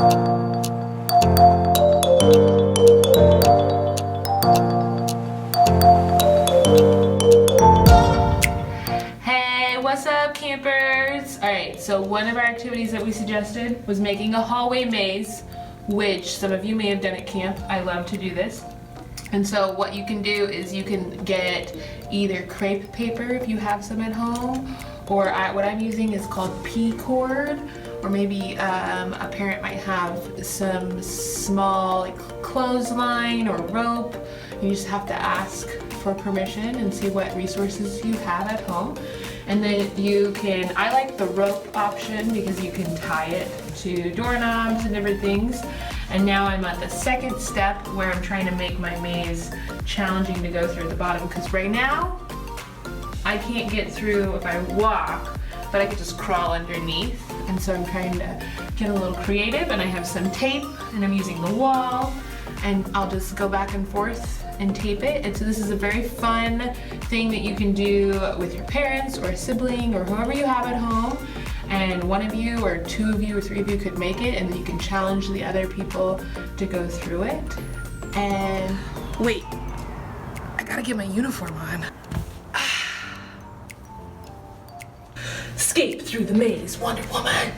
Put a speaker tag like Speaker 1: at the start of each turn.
Speaker 1: Hey, what's up, campers? Alright, so one of our activities that we suggested was making a hallway maze, which some of you may have done at camp. I love to do this. And so what you can do is you can get either crepe paper if you have some at home, or what I'm using is called P-cord, or maybe a parent might have some small clothesline or rope. You just have to ask for permission and see what resources you have at home. And then you can, I like the rope option because you can tie it to doorknobs and different things. And now I'm at the second step where I'm trying to make my maze challenging to go through the bottom, because right now I can't get through if I walk, but I could just crawl underneath. And so I'm trying to get a little creative, and I have some tape and I'm using the wall, and I'll just go back and forth and tape it. And so this is a very fun thing that you can do with your parents or a sibling or whoever you have at home. And one of you or two of you or three of you could make it, and then you can challenge the other people to go through it. And wait, I gotta get my uniform on. Escape through the maze, Wonder Woman.